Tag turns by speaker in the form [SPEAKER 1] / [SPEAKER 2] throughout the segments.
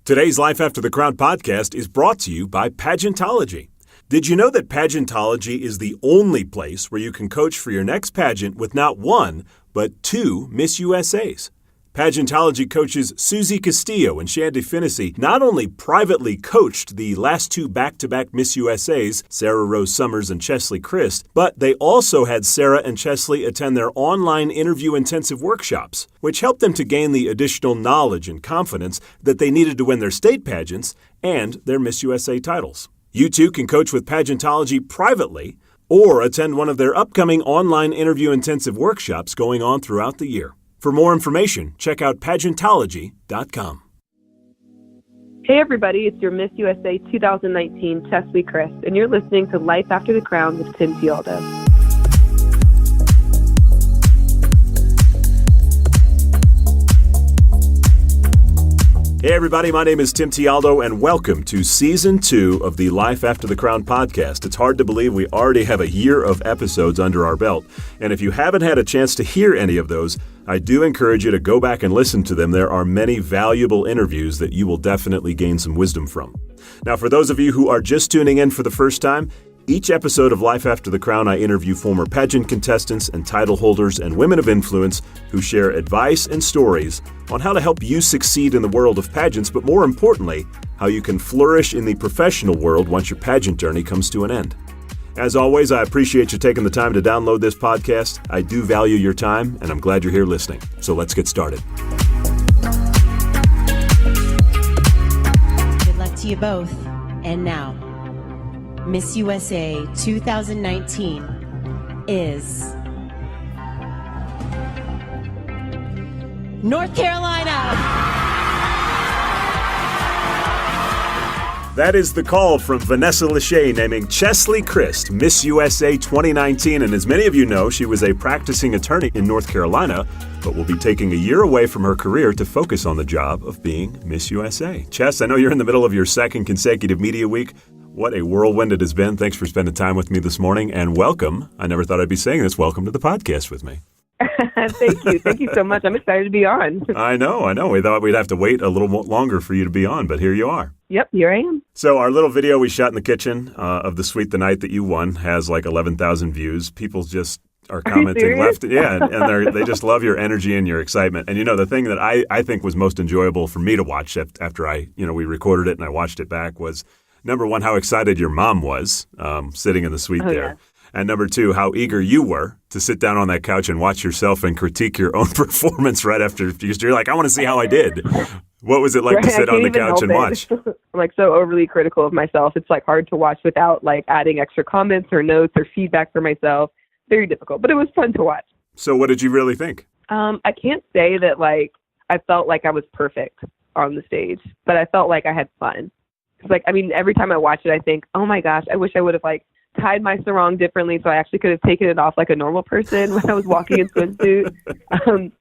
[SPEAKER 1] Today's Life After the Crown podcast is brought to you by Pageantology. Did you know that Pageantology is the only place where you can coach for your next pageant with not one, but two Miss USAs? Pageantology coaches Susie Castillo and Shandy Finnessy not only privately coached the last two back-to-back Miss USAs, Sarah Rose Summers and Cheslie Kryst, but they also had Sarah and Cheslie attend their online interview intensive workshops, which helped them to gain the additional knowledge and confidence that they needed to win their state pageants and their Miss USA titles. You too can coach with Pageantology privately or attend one of their upcoming online interview intensive workshops going on throughout the year. For more information, check out pageantology.com.
[SPEAKER 2] Hey everybody, it's your Miss USA 2019 Cheslie Kryst, and you're listening to Life After the Crown with Tim Tialdo.
[SPEAKER 1] Hey everybody, my name is Tim Tialdo, and welcome to Season 2 of the Life After the Crown podcast. It's hard to believe we already have a year of episodes under our belt, and if you haven't had a chance to hear any of those, I do encourage you to go back and listen to them. There are many valuable interviews that you will definitely gain some wisdom from. Now, for those of you who are just tuning in for the first time, each episode of Life After the Crown, I interview former pageant contestants and title holders and women of influence who share advice and stories on how to help you succeed in the world of pageants, but more importantly, how you can flourish in the professional world once your pageant journey comes to an end. As always, I appreciate you taking the time to download this podcast. I do value your time, and I'm glad you're here listening. So let's get started.
[SPEAKER 3] Good luck to you both. And now, Miss USA 2019 is North Carolina.
[SPEAKER 1] That is the call from Vanessa Lachey naming Cheslie Kryst Miss USA 2019. And as many of you know, she was a practicing attorney in North Carolina, but will be taking a year away from her career to focus on the job of being Miss USA. Chess, I know you're in the middle of your second consecutive media week. What a whirlwind it has been. Thanks for spending time with me this morning, and welcome. I never thought I'd be saying this. Welcome to the podcast with me.
[SPEAKER 2] Thank you. Thank you so much. I'm excited to be on.
[SPEAKER 1] I know. We thought we'd have to wait a little longer for you to be on, but here you are.
[SPEAKER 2] Yep, here I am.
[SPEAKER 1] So our little video we shot in the kitchen of the suite the night that you won has like 11,000 views. People just are commenting left. Yeah, and they just love your energy and your excitement. And, you know, the thing that I think was most enjoyable for me to watch after we recorded it and I watched it back was, number one, how excited your mom was sitting in the suite there. Yeah. And number two, how eager you were to sit down on that couch and watch yourself and critique your own performance right after. Because you're like, I want to see how I did. What was it like to sit on the couch and watch?
[SPEAKER 2] I'm like so overly critical of myself. It's like hard to watch without like adding extra comments or notes or feedback for myself. Very difficult, but it was fun to watch.
[SPEAKER 1] So what did you really think?
[SPEAKER 2] I can't say that like I felt like I was perfect on the stage, but I felt like I had fun. It's like, I mean, every time I watch it, I think, oh my gosh, I wish I would have like tied my sarong differently so I actually could have taken it off like a normal person when I was walking in swimsuit.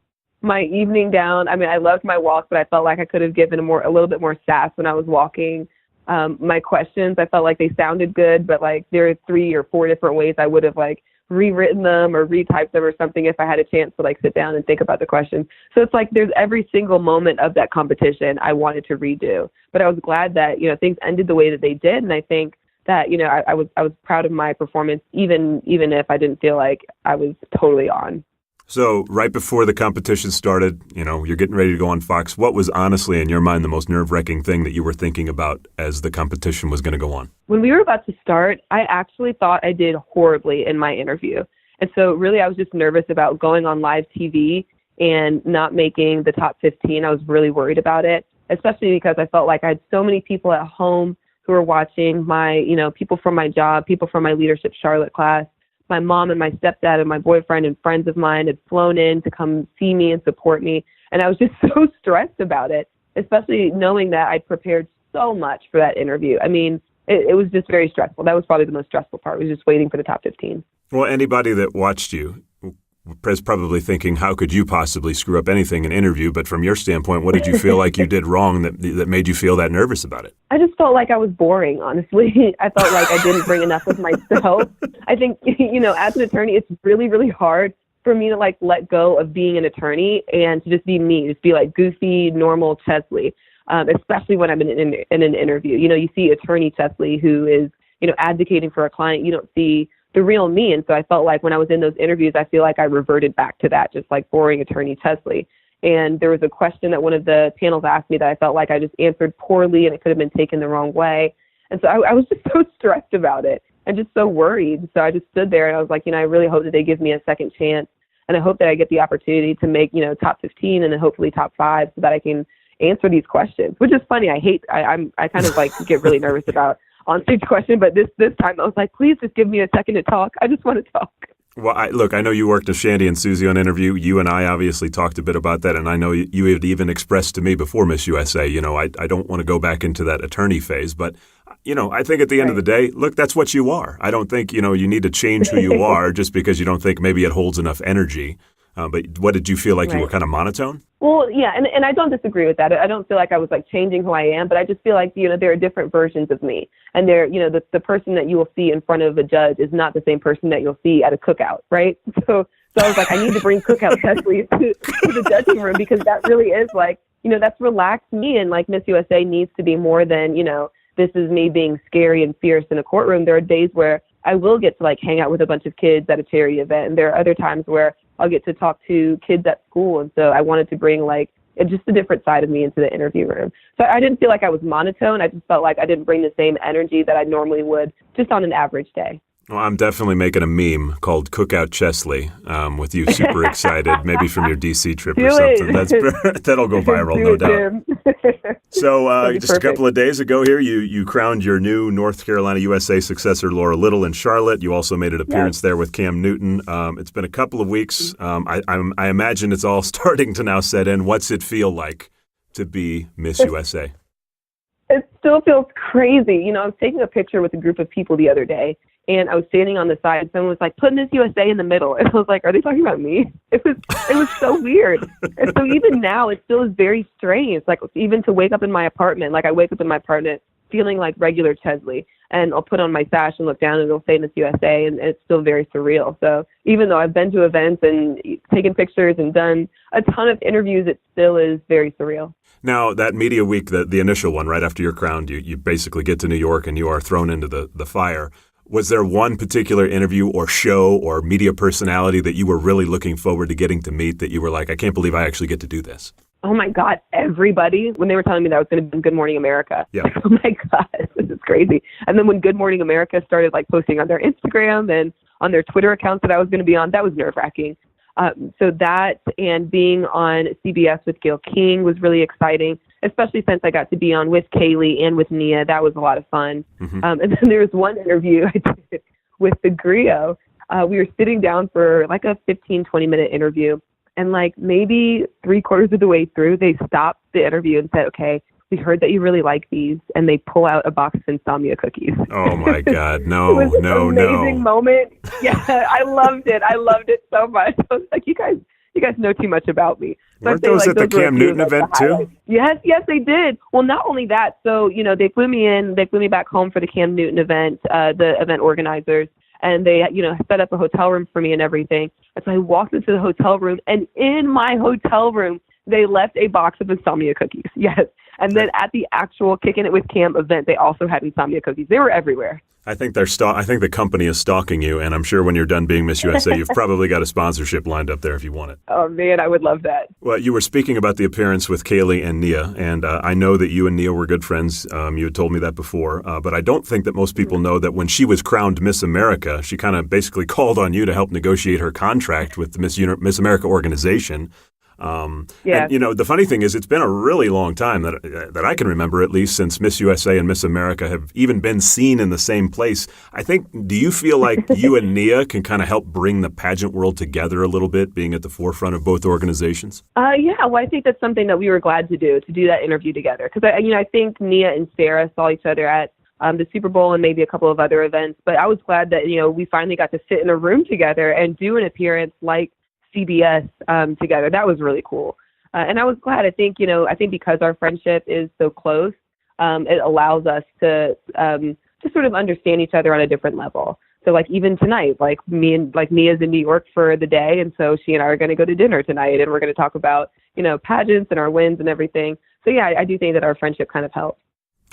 [SPEAKER 2] My evening gown, I mean, I loved my walk, but I felt like I could have given a little bit more sass when I was walking. My questions, I felt like they sounded good, but like there are 3 or 4 different ways I would have like rewritten them or retyped them or something if I had a chance to like sit down and think about the questions. So it's like there's every single moment of that competition I wanted to redo. But I was glad that, you know, things ended the way that they did. And I think that, you know, I was proud of my performance, even if I didn't feel like I was totally on.
[SPEAKER 1] So right before the competition started, you know, you're getting ready to go on Fox. What was honestly in your mind the most nerve-wracking thing that you were thinking about as the competition was going to go on?
[SPEAKER 2] When we were about to start, I actually thought I did horribly in my interview. And so really I was just nervous about going on live TV and not making the top 15. I was really worried about it, especially because I felt like I had so many people at home who were watching, my, you know, people from my job, people from my Leadership Charlotte class. My mom and my stepdad and my boyfriend and friends of mine had flown in to come see me and support me. And I was just so stressed about it, especially knowing that I'd prepared so much for that interview. I mean, it was just very stressful. That was probably the most stressful part, was just waiting for the top 15.
[SPEAKER 1] Well, anybody that watched you is probably thinking, how could you possibly screw up anything in an interview? But from your standpoint, what did you feel like you did wrong that made you feel that nervous about it?
[SPEAKER 2] I just felt like I was boring, honestly. I felt like I didn't bring enough of myself. I think, you know, as an attorney, it's really, really hard for me to like let go of being an attorney and to just be me, just be like goofy, normal Cheslie. especially when I'm in an interview. You know, you see attorney Cheslie who is, you know, advocating for a client. You don't see the real me. And so I felt like when I was in those interviews, I feel like I reverted back to that, just like boring attorney Cheslie. And there was a question that one of the panels asked me that I felt like I just answered poorly and it could have been taken the wrong way. And so I was just so stressed about it and just so worried. So I just stood there and I was like, you know, I really hope that they give me a second chance. And I hope that I get the opportunity to make, you know, top 15 and then hopefully top 5 so that I can answer these questions, which is funny. I kind of like get really nervous about on-stage question, but this time I was like, please just give me a second to talk. I just want to talk.
[SPEAKER 1] Well, I know you worked with Shandy and Susie on interview. You and I obviously talked a bit about that, and I know you had even expressed to me before Miss USA, you know, I don't want to go back into that attorney phase, but, you know, I think at the end of the day, look, that's what you are. I don't think, you know, you need to change who you are just because you don't think maybe it holds enough energy. But what did you feel like you were kind of monotone?
[SPEAKER 2] Well, yeah, and I don't disagree with that. I don't feel like I was like changing who I am, but I just feel like, you know, there are different versions of me. And there, you know, the person that you will see in front of a judge is not the same person that you'll see at a cookout, right? So I was like, I need to bring cookout Cheslie to the judging room because that really is like, you know, that's relaxed me. And like Miss USA needs to be more than, you know, this is me being scary and fierce in a courtroom. There are days where I will get to like hang out with a bunch of kids at a charity event. And there are other times where I'll get to talk to kids at school. And so I wanted to bring like just a different side of me into the interview room. So I didn't feel like I was monotone. I just felt like I didn't bring the same energy that I normally would just on an average day.
[SPEAKER 1] Well, I'm definitely making a meme called Cookout Cheslie with you super excited, maybe from your D.C. trip or something. That'll go viral, no doubt. So just a couple of days ago here, you crowned your new North Carolina USA successor, Laura Little, in Charlotte. You also made an appearance there with Cam Newton. It's been a couple of weeks. I imagine it's all starting to now set in. What's it feel like to be Miss USA?
[SPEAKER 2] It still feels crazy. You know, I was taking a picture with a group of people the other day, and I was standing on the side, and someone was like, put Miss USA in the middle. And I was like, are they talking about me? It was so weird. And so even now, it still is very strange. Like, even to wake up in my apartment, like I wake up in my apartment feeling like regular Cheslie, and I'll put on my sash and look down, and it'll say Miss USA, and it's still very surreal. So even though I've been to events and taken pictures and done a ton of interviews, it still is very surreal.
[SPEAKER 1] Now, that media week, the initial one, right after you're crowned, you basically get to New York and you are thrown into the fire. Was there one particular interview or show or media personality that you were really looking forward to getting to meet that you were like, I can't believe I actually get to do this?
[SPEAKER 2] Oh, my God, everybody. When they were telling me that I was going to be in Good Morning America, like, oh, my God, this is crazy. And then when Good Morning America started like posting on their Instagram and on their Twitter accounts that I was going to be on, that was nerve-wracking. So that and being on CBS with Gayle King was really exciting, especially since I got to be on with Kaylee and with Nia. That was a lot of fun. Mm-hmm. And then there was one interview I did with the Griot. We were sitting down for like a 15, 20-minute interview. And like maybe 3/4 of the way through, they stopped the interview and said, okay, we heard that you really like these. And they pull out a box of insomnia cookies.
[SPEAKER 1] Oh, my God. No,
[SPEAKER 2] it was an amazing moment. Yeah, I loved it. I loved it so much. I was like, you guys know too much about me.
[SPEAKER 1] Weren't those at the Cam Newton event too?
[SPEAKER 2] Yes, they did. Well, not only that, so, you know, they flew me back home for the Cam Newton event, the event organizers, and they, you know, set up a hotel room for me and everything. And so I walked into the hotel room, and in my hotel room, they left a box of insomnia cookies. Yes. And then at the actual Kicking It with Cam event, they also had insomnia cookies. They were everywhere.
[SPEAKER 1] I think I think the company is stalking you, and I'm sure when you're done being Miss USA, you've probably got a sponsorship lined up there if you want it.
[SPEAKER 2] Oh, man, I would love that.
[SPEAKER 1] Well, you were speaking about the appearance with Kaylee and Nia, and I know that you and Nia were good friends. You had told me that before, but I don't think that most people know that when she was crowned Miss America, she kind of basically called on you to help negotiate her contract with the Miss America organization. And, you know, the funny thing is it's been a really long time that I can remember, at least, since Miss USA and Miss America have even been seen in the same place. I think, do you feel like you and Nia can kind of help bring the pageant world together a little bit, being at the forefront of both organizations? Yeah, well, I think that's something that we were glad to do that interview together. Because, I think Nia and Sarah saw each other at the Super Bowl and maybe a couple of other events. But I was glad that, you know, we finally got to sit in a room together and do an appearance like CBS together. That was really cool. And I was glad. I think because our friendship is so close, it allows us to sort of understand each other on a different level. So like even tonight, like Nia's in New York for the day. And so she and I are going to go to dinner tonight, and we're going to talk about, you know, pageants and our wins and everything.
[SPEAKER 2] yeah, I do think that our friendship kind of helped.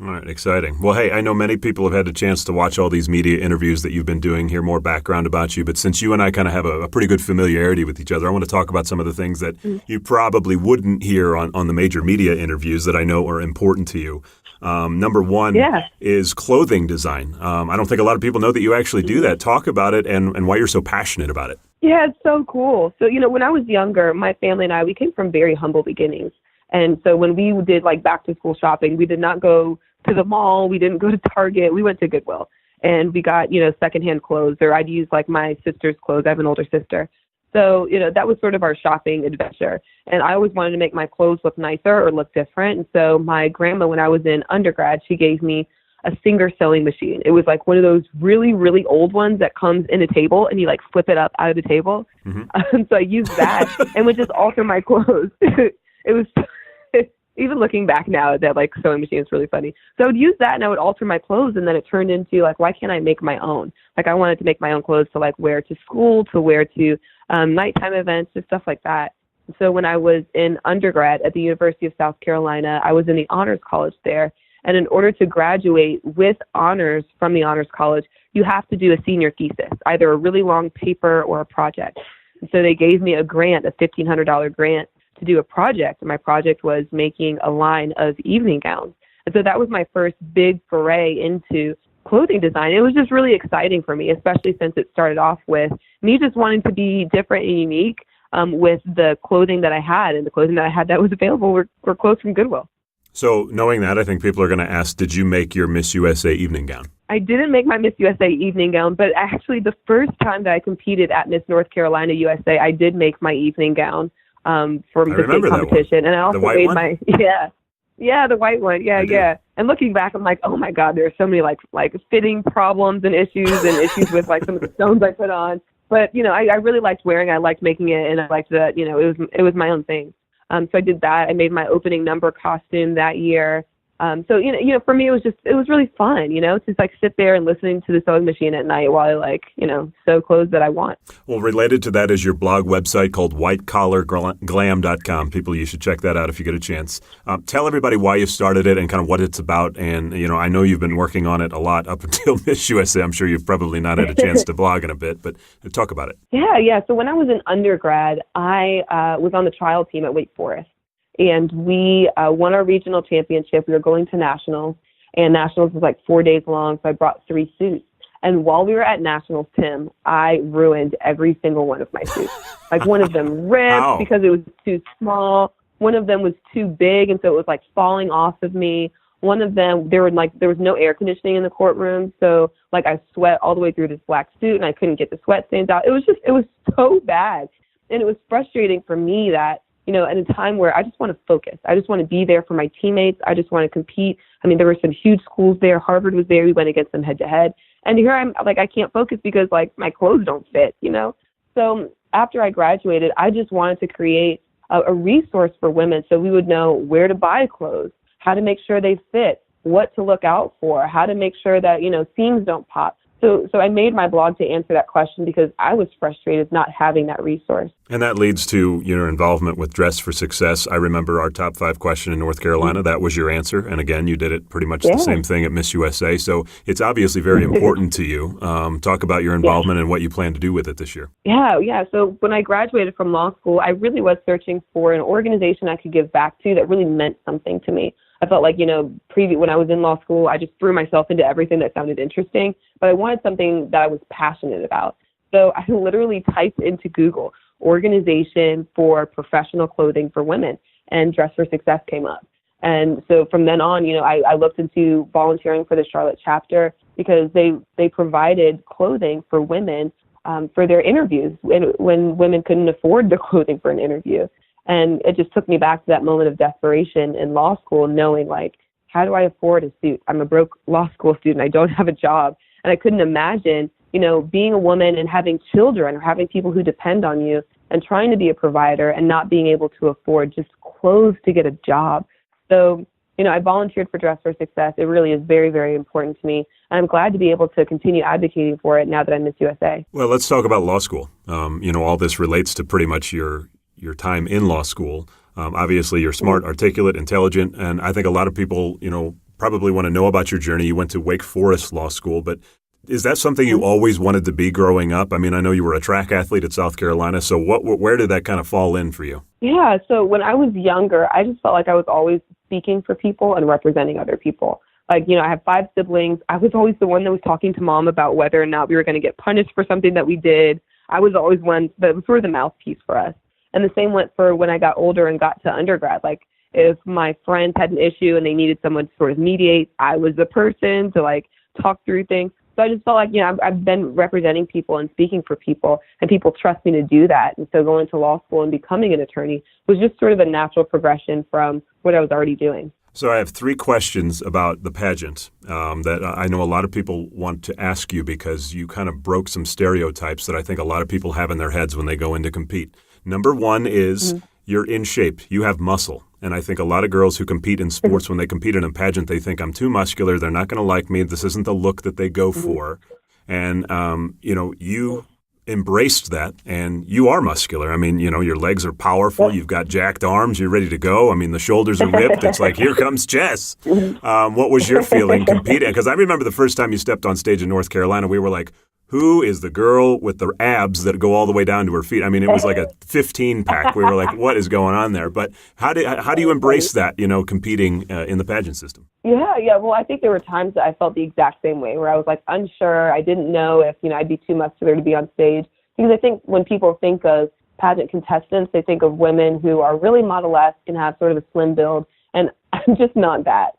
[SPEAKER 1] All right, exciting. Well, hey, I know many people have had a chance to watch all these media interviews that you've been doing, hear more background about you, but since you and I kind of have a pretty good familiarity with each other, I want to talk about some of the things that you probably wouldn't hear on the major media interviews that I know are important to you. Number one is clothing design. I don't think a lot of people know that you actually do that. Talk about it and why you're so passionate about it.
[SPEAKER 2] Yeah, it's so cool. So, when I was younger, my family and I, we came from very humble beginnings. And so when we did like back to school shopping, we did not go to the mall. We didn't go to Target. We went to Goodwill and we got, secondhand clothes, or I'd use like my sister's clothes. I have an older sister. So, that was sort of our shopping adventure. And I always wanted to make my clothes look nicer or look different. And so my grandma, when I was in undergrad, she gave me a Singer sewing machine. It was like one of those really, really old ones that comes in a table and you like flip it up out of the table. Mm-hmm. So I used that and would just alter my clothes. It was even looking back now, that like sewing machine is really funny. So I would use that and I would alter my clothes, and then it turned into like, why can't I make my own? Like I wanted to make my own clothes to like wear to school, to wear to nighttime events, just stuff like that. So when I was in undergrad at the University of South Carolina, I was in the honors college there. And in order to graduate with honors from the honors college, you have to do a senior thesis, either a really long paper or a project. And so they gave me a grant, a $1,500 grant, to do a project. And my project was making a line of evening gowns. And so that was my first big foray into clothing design. It was just really exciting for me, especially since it started off with me just wanting to be different and unique with the clothing that I had. And the clothing that I had that was available were clothes from Goodwill.
[SPEAKER 1] So knowing that, I think people are going to ask, did you make your Miss USA evening gown?
[SPEAKER 2] I didn't make my Miss USA evening gown, but actually the first time that I competed at Miss North Carolina USA, I did make my evening gown from the state competition. And I also made my, the white one. Yeah. And looking back, I'm like, oh my God, there are so many like fitting problems and issues with like some of the stones I put on. But, I really liked wearing it. I liked making it, and I liked that, it was my own thing. So I did that. I made my opening number costume that year. So, for me, it was really fun, to just like sit there and listening to the sewing machine at night while I sew clothes that I want.
[SPEAKER 1] Well, related to that is your blog website called whitecollarglam.com. People, you should check that out if you get a chance. Tell everybody why you started it and kind of what it's about. And, I know you've been working on it a lot up until Miss USA. I'm sure you've probably not had a chance to blog in a bit, but talk about it.
[SPEAKER 2] Yeah. So when I was in undergrad, I was on the trial team at Wake Forest. And we won our regional championship. We were going to nationals, and nationals was like 4 days long. So I brought 3 suits. And while we were at nationals, Tim, I ruined every single one of my suits. Like one of them ripped because it was too small. One of them was too big, and so it was like falling off of me. One of them, there was no air conditioning in the courtroom. So like I sweat all the way through this black suit, and I couldn't get the sweat stains out. It was so bad. And it was frustrating for me that, at a time where I just want to focus. I just want to be there for my teammates. I just want to compete. I mean, there were some huge schools there. Harvard was there. We went against them head to head. And here I'm like, I can't focus because like my clothes don't fit, So after I graduated, I just wanted to create a resource for women so we would know where to buy clothes, how to make sure they fit, what to look out for, how to make sure that, seams don't pop. So I made my blog to answer that question because I was frustrated not having that resource. And
[SPEAKER 1] that leads to your involvement with Dress for Success. I remember our top 5 question in North Carolina. That was your answer. And again, you did it pretty much the same thing at Miss USA. So it's obviously very important to you. Talk about your involvement and what you plan to do with it this year.
[SPEAKER 2] Yeah. So when I graduated from law school, I really was searching for an organization I could give back to that really meant something to me. I felt like, when I was in law school, I just threw myself into everything that sounded interesting, but I wanted something that I was passionate about. So I literally typed into Google, organization for professional clothing for women, and Dress for Success came up. And so from then on, I looked into volunteering for the Charlotte chapter because they provided clothing for women for their interviews when women couldn't afford the clothing for an interview. And it just took me back to that moment of desperation in law school, knowing like, how do I afford a suit? I'm a broke law school student. I don't have a job. And I couldn't imagine, being a woman and having children or having people who depend on you and trying to be a provider and not being able to afford just clothes to get a job. So, I volunteered for Dress for Success. It really is very, very important to me. And I'm glad to be able to continue advocating for it now that I'm Miss USA.
[SPEAKER 1] Well, let's talk about law school. All this relates to pretty much your time in law school. Obviously, you're smart, articulate, intelligent, and I think a lot of people, probably want to know about your journey. You went to Wake Forest Law School, but is that something you always wanted to be growing up? I mean, I know you were a track athlete at South Carolina, so where did that kind of fall in for you?
[SPEAKER 2] Yeah, so when I was younger, I just felt like I was always speaking for people and representing other people. Like, I have 5 siblings. I was always the one that was talking to mom about whether or not we were going to get punished for something that we did. I was always one that was sort of the mouthpiece for us. And the same went for when I got older and got to undergrad. Like, if my friends had an issue and they needed someone to sort of mediate, I was the person to, like, talk through things. So I just felt like, I've been representing people and speaking for people, and people trust me to do that. And so going to law school and becoming an attorney was just sort of a natural progression from what I was already doing.
[SPEAKER 1] So I have 3 questions about the pageant that I know a lot of people want to ask you because you kind of broke some stereotypes that I think a lot of people have in their heads when they go in to compete. Number 1 is you're in shape. You have muscle. And I think a lot of girls who compete in sports, when they compete in a pageant, they think, I'm too muscular. They're not going to like me. This isn't the look that they go for. And, you embraced that, and you are muscular. I mean, your legs are powerful. You've got jacked arms. You're ready to go. I mean, the shoulders are ripped. It's like, here comes Chess. What was your feeling competing? Because I remember the first time you stepped on stage in North Carolina, we were like, who is the girl with the abs that go all the way down to her feet? I mean, it was like a 15-pack. We were like, what is going on there? But how do you embrace that, competing in the pageant system?
[SPEAKER 2] Yeah. Well, I think there were times that I felt the exact same way, where I was like unsure. I didn't know if, I'd be too muscular to be on stage. Because I think when people think of pageant contestants, they think of women who are really model-esque and have sort of a slim build. And I'm just not that.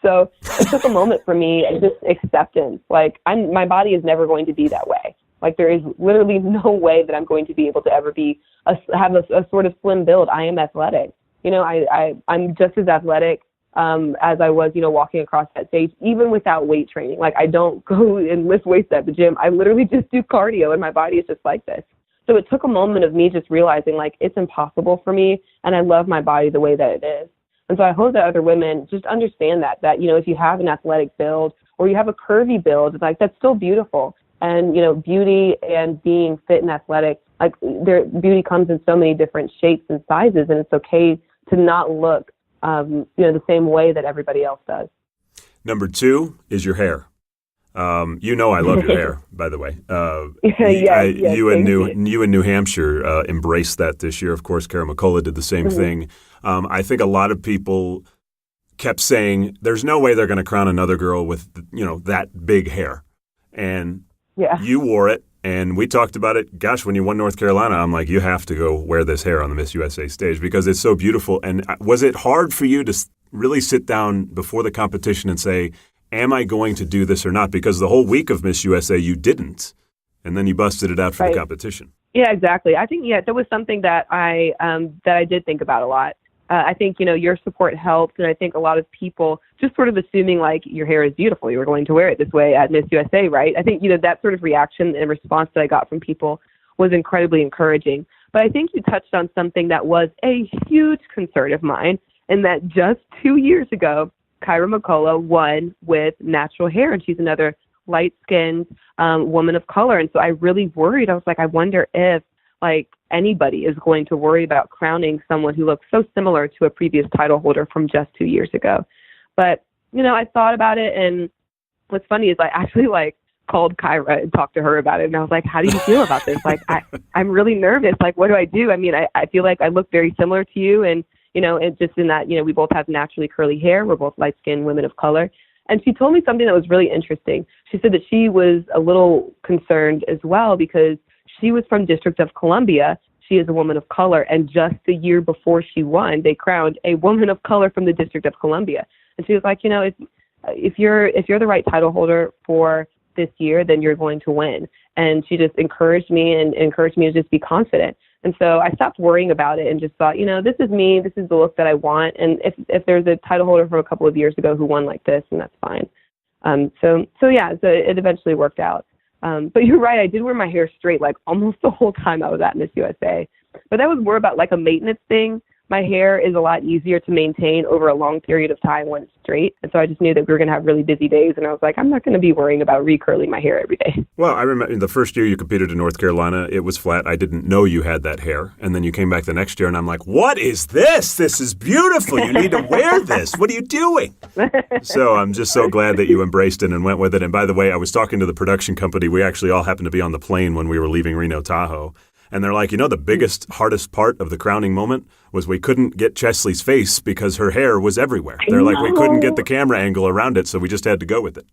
[SPEAKER 2] So it took a moment for me, and just acceptance. Like, my body is never going to be that way. Like, there is literally no way that I'm going to be able to ever have a sort of slim build. I am athletic. I'm just as athletic as I was, walking across that stage, even without weight training. Like, I don't go and lift weights at the gym. I literally just do cardio, and my body is just like this. So it took a moment of me just realizing, like, it's impossible for me, and I love my body the way that it is. And so I hope that other women just understand that, if you have an athletic build or you have a curvy build, like, that's still beautiful. And, beauty and being fit and athletic, like, beauty comes in so many different shapes and sizes, and it's okay to not look, the same way that everybody else does.
[SPEAKER 1] Number 2 is your hair. I love your hair, by the way. You in New Hampshire embraced that this year. Of course, Kara McCullough did the same thing. I think a lot of people kept saying, there's no way they're going to crown another girl with, that big hair. And you wore it, and we talked about it. Gosh, when you won North Carolina, I'm like, you have to go wear this hair on the Miss USA stage because it's so beautiful. And was it hard for you to really sit down before the competition and say, am I going to do this or not? Because the whole week of Miss USA, you didn't. And then you busted it out for the competition. Yeah,
[SPEAKER 2] exactly. I think, that was something that I did think about a lot. I think, your support helped. And I think a lot of people just sort of assuming, like, your hair is beautiful, you were going to wear it this way at Miss USA, right? I think, that sort of reaction and response that I got from people was incredibly encouraging. But I think you touched on something that was a huge concern of mine, and that just 2 years ago, Kyra McCullough won with natural hair, and she's another light-skinned woman of color. And so I really worried. I was like, I wonder if, like, anybody is going to worry about crowning someone who looks so similar to a previous title holder from just 2 years ago. But, I thought about it, and what's funny is I actually, like, called Kyra and talked to her about it. And I was like, how do you feel about this? Like, I'm really nervous. Like, what do I do? I mean, I feel like I look very similar to you, and and just in that, we both have naturally curly hair. We're both light-skinned women of color. And she told me something that was really interesting. She said that she was a little concerned as well because she was from District of Columbia. She is a woman of color. And just the year before she won, they crowned a woman of color from the District of Columbia. And she was like, if you're the right title holder for this year, then you're going to win. And she just encouraged me to just be confident. And so I stopped worrying about it and just thought, this is me. This is the look that I want. And if there's a title holder from a couple of years ago who won like this, then that's fine. So it eventually worked out. But you're right. I did wear my hair straight like almost the whole time I was at Miss USA. But that was more about like a maintenance thing. my hair is a lot easier to maintain over a long period of time when it's straight. And so I just knew that we were going to have really busy days. And I was like, I'm not going to be worrying about recurling my hair every day.
[SPEAKER 1] Well, I remember the first year you competed in North Carolina, it was flat. I didn't know you had that hair. And then you came back the next year and I'm like, what is this? This is beautiful. You need to wear this. What are you doing? So I'm just so glad that you embraced it and went with it. And by the way, I was talking to the production company. We actually all happened to be on the plane when we were leaving Reno Tahoe. And they're like, the biggest, hardest part of the crowning moment was we couldn't get Cheslie's face because her hair was everywhere. They're like, we couldn't get the camera angle around it, so we just had to go with it.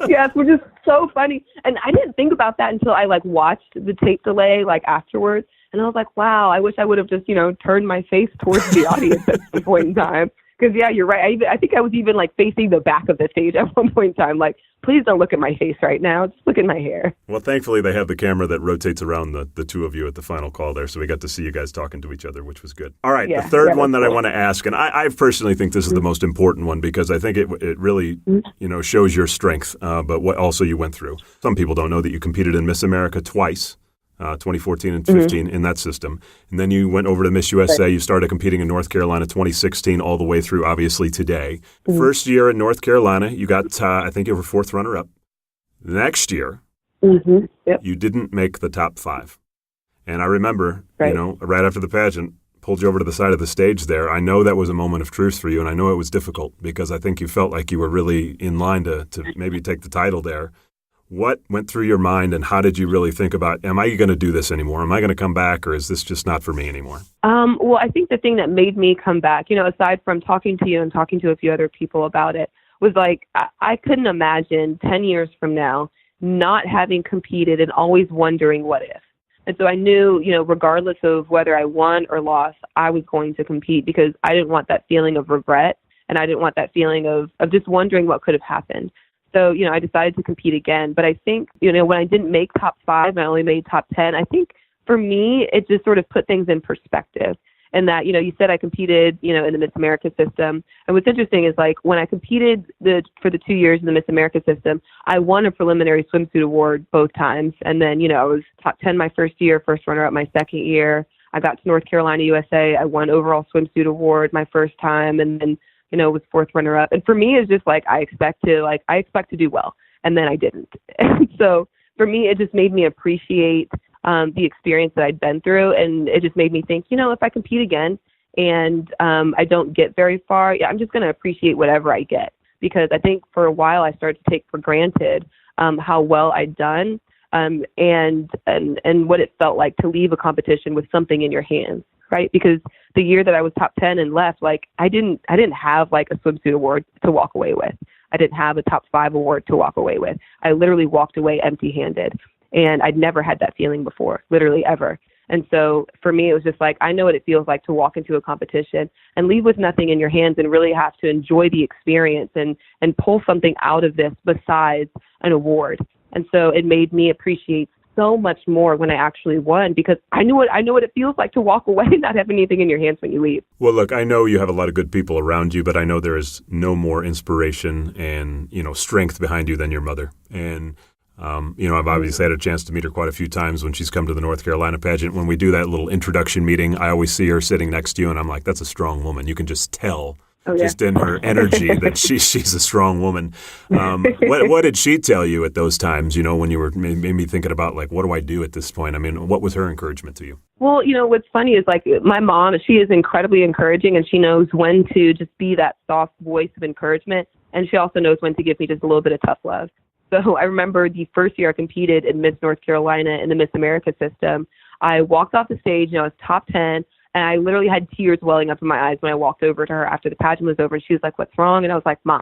[SPEAKER 2] Yes, which is so funny. And I didn't think about that until I watched the tape delay afterwards. And I was like, wow, I wish I would have just, turned my face towards the audience at some point in time. Because, yeah, you're right. I think I was even facing the back of the stage at one point in time. Please don't look at my face right now. Just look at my hair.
[SPEAKER 1] Well, thankfully, they have the camera that rotates around the two of you at the final call there. So we got to see you guys talking to each other, which was good. All right. The third one that I want to ask, and I personally think this is the most important one because I think it really, shows your strength, but what also you went through. Some people don't know that you competed in Miss America twice. 2014 and 15 in that system. And then you went over to Miss USA. You started competing in North Carolina 2016 all the way through, obviously, today. First year in North Carolina, you got, I think you were fourth runner-up. The next year, you didn't make the top 5. And I remember, right after the pageant, pulled you over to the side of the stage there. I know that was a moment of truth for you, and I know it was difficult because I think you felt like you were really in line to maybe take the title there. What went through your mind and how did you really think about, am I going to do this anymore? Am I going to come back or is this just not for me anymore?
[SPEAKER 2] Well, I think the thing that made me come back, aside from talking to you and talking to a few other people about it, was I couldn't imagine 10 years from now not having competed and always wondering what if. And so I knew, regardless of whether I won or lost, I was going to compete because I didn't want that feeling of regret and I didn't want that feeling of just wondering what could have happened. So, I decided to compete again. But I think, when I didn't make top 5, I only made top 10. I think for me, it just sort of put things in perspective. And that, you said I competed, in the Miss America system. And what's interesting is when I competed for the 2 years in the Miss America system, I won a preliminary swimsuit award both times. And then, I was top 10 my first year, first runner up my second year. I got to North Carolina, USA. I won overall swimsuit award my first time. And then, was fourth runner up. And for me, it's just I expect to do well. And then I didn't. And so for me, it just made me appreciate the experience that I'd been through. And it just made me think, if I compete again and I don't get very far, I'm just going to appreciate whatever I get. Because I think for a while I started to take for granted how well I'd done and what it felt like to leave a competition with something in your hands. Right? Because the year that I was top 10 and left, I didn't have a swimsuit award to walk away with. I didn't have a top 5 award to walk away with. I literally walked away empty-handed, and I'd never had that feeling before, literally ever. And so for me, it was just I know what it feels like to walk into a competition and leave with nothing in your hands and really have to enjoy the experience and pull something out of this besides an award. And so it made me appreciate so much more when I actually won because I know what it feels like to walk away and not have anything in your hands when you leave.
[SPEAKER 1] Well, look, I know you have a lot of good people around you, but I know there is no more inspiration and, strength behind you than your mother. And, I've obviously had a chance to meet her quite a few times when she's come to the North Carolina pageant. When we do that little introduction meeting, I always see her sitting next to you and I'm like, that's a strong woman. You can just tell. Oh, yeah. Just in her energy that she's a strong woman. What did she tell you at those times, when you were maybe thinking about what do I do at this point? I mean, what was her encouragement to you?
[SPEAKER 2] Well, what's funny is my mom, she is incredibly encouraging and she knows when to just be that soft voice of encouragement. And she also knows when to give me just a little bit of tough love. So I remember the first year I competed in Miss North Carolina in the Miss America system. I walked off the stage, I was top 10. And I literally had tears welling up in my eyes when I walked over to her after the pageant was over. And she was like, what's wrong? And I was like, Mom,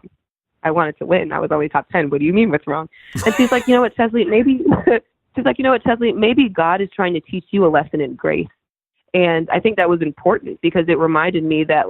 [SPEAKER 2] I wanted to win. I was only top 10. What do you mean what's wrong? And she's like, Cheslie, maybe God is trying to teach you a lesson in grace. And I think that was important because it reminded me that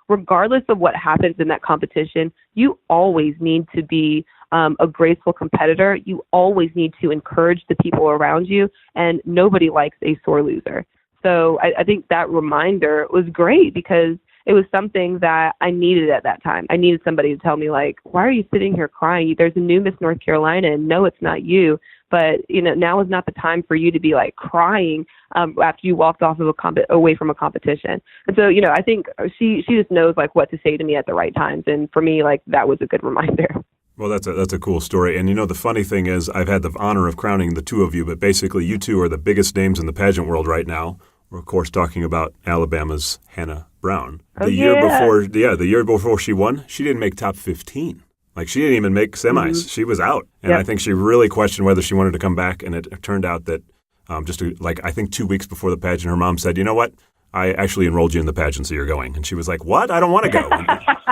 [SPEAKER 2] regardless of what happens in that competition, you always need to be a graceful competitor. You always need to encourage the people around you. And nobody likes a sore loser. So I think that reminder was great because it was something that I needed at that time. I needed somebody to tell me, like, why are you sitting here crying? There's a new Miss North Carolina, and no, it's not you. But, now is not the time for you to be, like, crying after you walked off of away from a competition. And so, I think she just knows, like, what to say to me at the right times. And for me, like, that was a good reminder.
[SPEAKER 1] Well, that's a cool story. And, the funny thing is I've had the honor of crowning the two of you, but basically you two are the biggest names in the pageant world right now. We're, of course, talking about Alabama's Hannah Brown. The year before she won, she didn't make top 15. Like, she didn't even make semis. Mm-hmm. She was out. And I think she really questioned whether she wanted to come back. And it turned out that I think 2 weeks before the pageant, her mom said, you know what? I actually enrolled you in the pageant, so you're going. And she was like, what? I don't want to go. And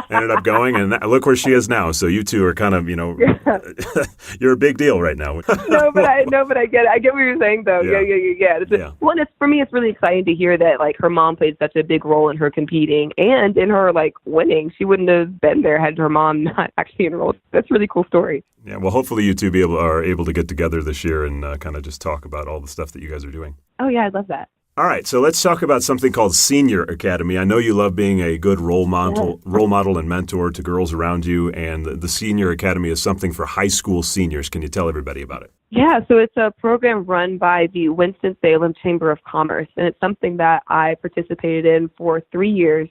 [SPEAKER 1] ended up going, and look where she is now. So you two are kind of, you're a big deal right now.
[SPEAKER 2] No, but I get it. I get what you're saying, though. Yeah. Well, for me, it's really exciting to hear that, like, her mom played such a big role in her competing and in her, like, winning. She wouldn't have been there had her mom not actually enrolled. That's a really cool story.
[SPEAKER 1] Yeah, well, hopefully you two are able to get together this year and kind of just talk about all the stuff that you guys are doing.
[SPEAKER 2] Oh, yeah, I'd love that.
[SPEAKER 1] All right, so let's talk about something called Senior Academy. I know you love being a good role model and mentor to girls around you, and the Senior Academy is something for high school seniors. Can you tell everybody about it?
[SPEAKER 2] Yeah, so it's a program run by the Winston-Salem Chamber of Commerce, and it's something that I participated in for 3 years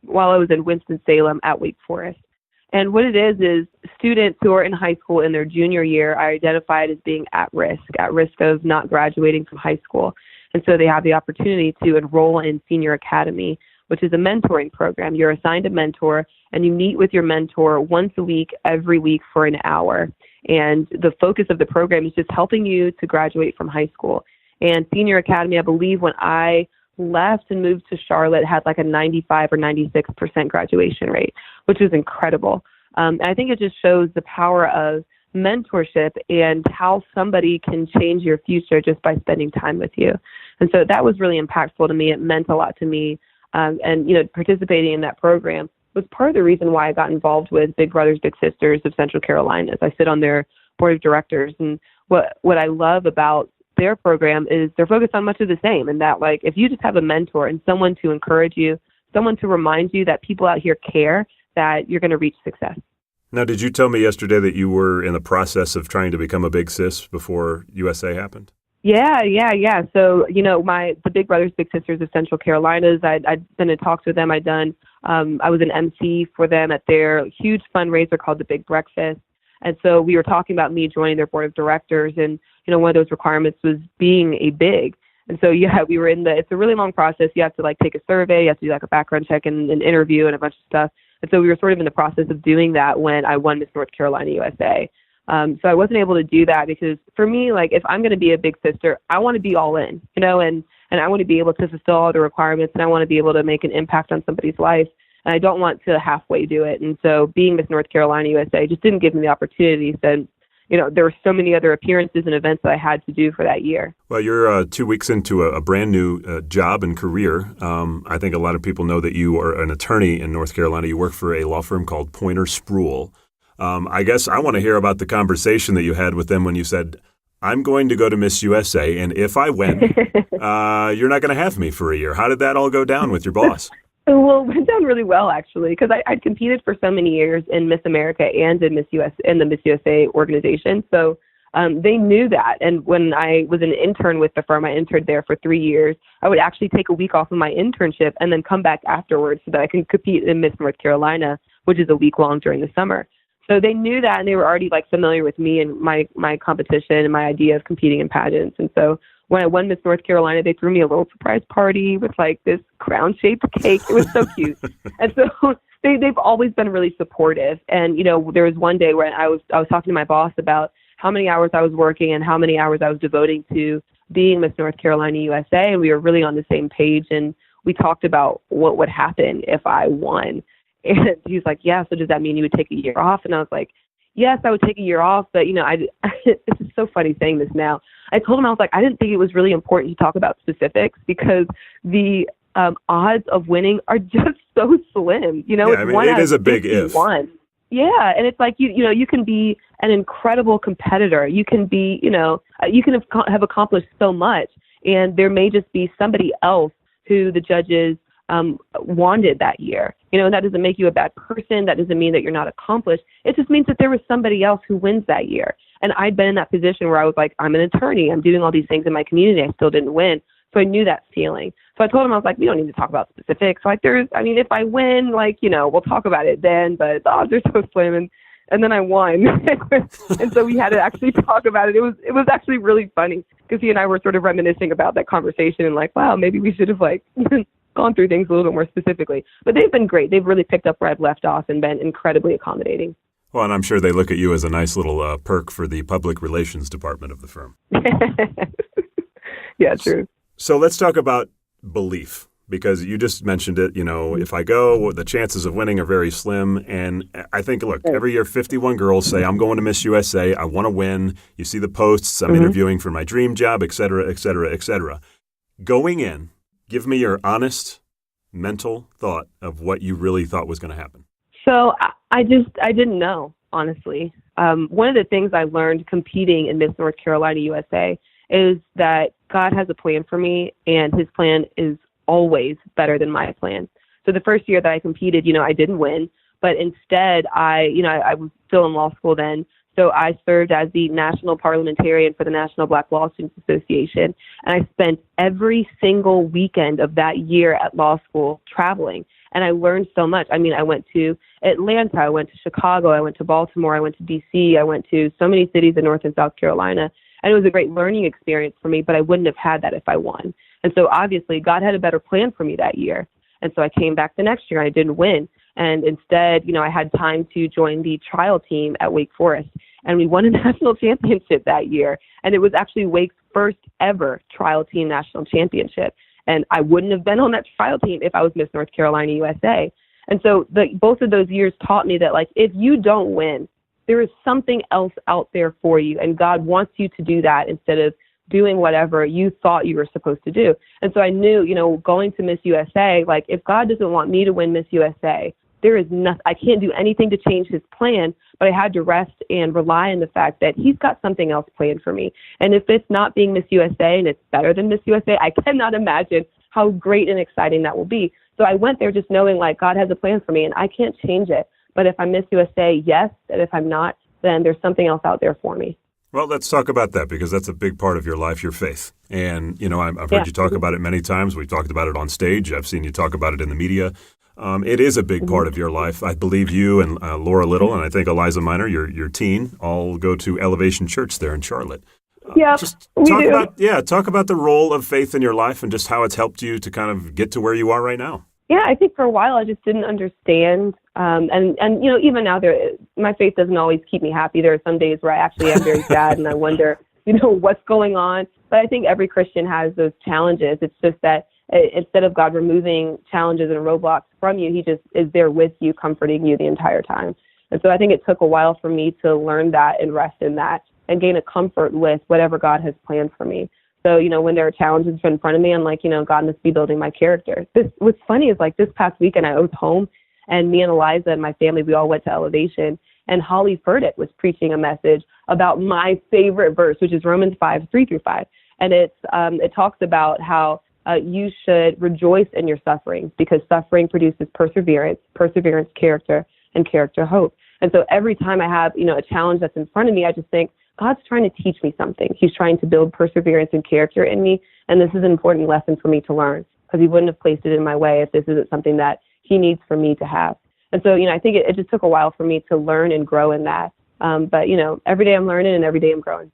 [SPEAKER 2] while I was in Winston-Salem at Wake Forest. And what it is students who are in high school in their junior year are identified as being at risk of not graduating from high school. And so they have the opportunity to enroll in Senior Academy, which is a mentoring program. You're assigned a mentor, and you meet with your mentor once a week, every week for an hour. And the focus of the program is just helping you to graduate from high school. And Senior Academy, I believe when I left and moved to Charlotte, had like a 95 or 96% graduation rate, which is incredible. And I think it just shows the power of mentorship and how somebody can change your future just by spending time with you. And so that was really impactful to me. It meant a lot to me. And, participating in that program was part of the reason why I got involved with Big Brothers Big Sisters of Central Carolina. I sit on their board of directors. And what I love about their program is they're focused on much of the same. And that, like, if you just have a mentor and someone to encourage you, someone to remind you that people out here care, that you're going to reach success.
[SPEAKER 1] Now, did you tell me yesterday that you were in the process of trying to become a big sis before USA happened?
[SPEAKER 2] Yeah. So, the Big Brothers Big Sisters of Central Carolinas, I'd been in talks with them. I was an MC for them at their huge fundraiser called the Big Breakfast. And so we were talking about me joining their board of directors. And, one of those requirements was being a big. And so, we were it's a really long process. You have to take a survey, you have to do a background check and an interview and a bunch of stuff. And so we were sort of in the process of doing that when I won Miss North Carolina USA. So I wasn't able to do that because for me, if I'm going to be a big sister, I want to be all in, and I want to be able to fulfill all the requirements, and I want to be able to make an impact on somebody's life. And I don't want to halfway do it. And so being Miss North Carolina USA just didn't give me the opportunity since, there were so many other appearances and events that I had to do for that year.
[SPEAKER 1] Well, you're 2 weeks into a brand new job and career. I think a lot of people know that you are an attorney in North Carolina. You work for a law firm called Pointer Spruill. I guess I want to hear about the conversation that you had with them when you said, I'm going to go to Miss USA, and if I win, you're not going to have me for a year. How did that all go down with your boss?
[SPEAKER 2] Well, it went down really well, actually, because I'd competed for so many years in Miss America and in Miss US in the Miss USA organization. So they knew that. And when I was an intern with the firm, I interned there for 3 years. I would actually take a week off of my internship and then come back afterwards so that I can compete in Miss North Carolina, which is a week long during the summer. So they knew that, and they were already familiar with me and my competition and my idea of competing in pageants. And so when I won Miss North Carolina, they threw me a little surprise party with this crown-shaped cake. It was so cute. And so they've always been really supportive. And, there was one day when I was talking to my boss about how many hours I was working and how many hours I was devoting to being Miss North Carolina USA. And we were really on the same page. And we talked about what would happen if I won. And he was like, yeah, so does that mean you would take a year off? And I was like, yes, I would take a year off. But, it's just so funny saying this now. I told him, I was like, I didn't think it was really important to talk about specifics because the odds of winning are just so slim.
[SPEAKER 1] It is a big if.
[SPEAKER 2] Yeah. And it's you can be an incredible competitor. You can be, you can have accomplished so much. And there may just be somebody else who the judges wanted that year. And that doesn't make you a bad person. That doesn't mean that you're not accomplished. It just means that there was somebody else who wins that year. And I'd been in that position where I was like, I'm an attorney. I'm doing all these things in my community. I still didn't win. So I knew that feeling. So I told him, I was like, we don't need to talk about specifics. Like if I win, we'll talk about it then, but the odds are so slim. And then I won. And so we had to actually talk about it. It was actually really funny because he and I were sort of reminiscing about that conversation and wow, maybe we should have gone through things a little bit more specifically. But they've been great. They've really picked up where I've left off and been incredibly accommodating.
[SPEAKER 1] Well, and I'm sure they look at you as a nice little perk for the public relations department of the firm.
[SPEAKER 2] Yeah, true.
[SPEAKER 1] So let's talk about belief, because you just mentioned it. If I go, the chances of winning are very slim. And I think, look, every year 51 girls say, I'm going to Miss USA. I want to win. You see the posts. I'm interviewing for my dream job, et cetera, et cetera, et cetera. Going in, give me your honest mental thought of what you really thought was going to happen.
[SPEAKER 2] So I didn't know, honestly. One of the things I learned competing in Miss North Carolina USA is that God has a plan for me, and his plan is always better than my plan. So the first year that I competed, I didn't win, but instead I was still in law school then. So I served as the national parliamentarian for the National Black Law Students Association. And I spent every single weekend of that year at law school traveling. And I learned so much. I went to Atlanta, I went to Chicago, I went to Baltimore, I went to DC, I went to so many cities in North and South Carolina. And it was a great learning experience for me, but I wouldn't have had that if I won. And so obviously God had a better plan for me that year. And so I came back the next year and I didn't win. And instead, I had time to join the trial team at Wake Forest. And we won a national championship that year. And it was actually Wake's first ever trial team national championship. And I wouldn't have been on that trial team if I was Miss North Carolina USA. And so both of those years taught me that, if you don't win, there is something else out there for you. And God wants you to do that instead of doing whatever you thought you were supposed to do. And so I knew, going to Miss USA, if God doesn't want me to win Miss USA, there is nothing, I can't do anything to change his plan, but I had to rest and rely on the fact that he's got something else planned for me. And if it's not being Miss USA and it's better than Miss USA, I cannot imagine how great and exciting that will be. So I went there just knowing God has a plan for me and I can't change it. But if I'm Miss USA, yes. And if I'm not, then there's something else out there for me.
[SPEAKER 1] Well, let's talk about that, because that's a big part of your life, your faith. And, I've heard you talk about it many times. We've talked about it on stage. I've seen you talk about it in the media. It is a big part of your life. I believe you and Laura Little, and I think Eliza Minor, your teen, all go to Elevation Church there in Charlotte.
[SPEAKER 2] Yeah,
[SPEAKER 1] talk about the role of faith in your life and just how it's helped you to kind of get to where you are right now.
[SPEAKER 2] Yeah, I think for a while I just didn't understand. And even now, my faith doesn't always keep me happy. There are some days where I actually am very sad and I wonder, what's going on. But I think every Christian has those challenges. It's just that instead of God removing challenges and roadblocks from you, he just is there with you, comforting you the entire time. And so I think it took a while for me to learn that and rest in that and gain a comfort with whatever God has planned for me. So, when there are challenges in front of me, I'm like, God must be building my character. What's funny is this past weekend I was home and me and Eliza and my family, we all went to Elevation, and Holly Furtick was preaching a message about my favorite verse, which is Romans 5:3-5. And it talks about how you should rejoice in your sufferings because suffering produces perseverance, character, and character hope. And so every time I have, a challenge that's in front of me, I just think, God's trying to teach me something. He's trying to build perseverance and character in me. And this is an important lesson for me to learn because he wouldn't have placed it in my way if this isn't something that he needs for me to have. And so, I think it just took a while for me to learn and grow in that. But, every day I'm learning and every day I'm growing.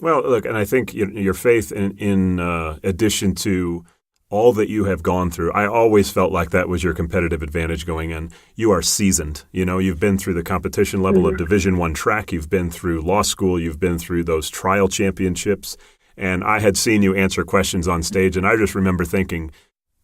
[SPEAKER 1] Well, look, and I think your faith in addition to all that you have gone through, I always felt like that was your competitive advantage going in. You are seasoned. You've been through the competition level of Division I track. You've been through law school. You've been through those trial championships. And I had seen you answer questions on stage, and I just remember thinking,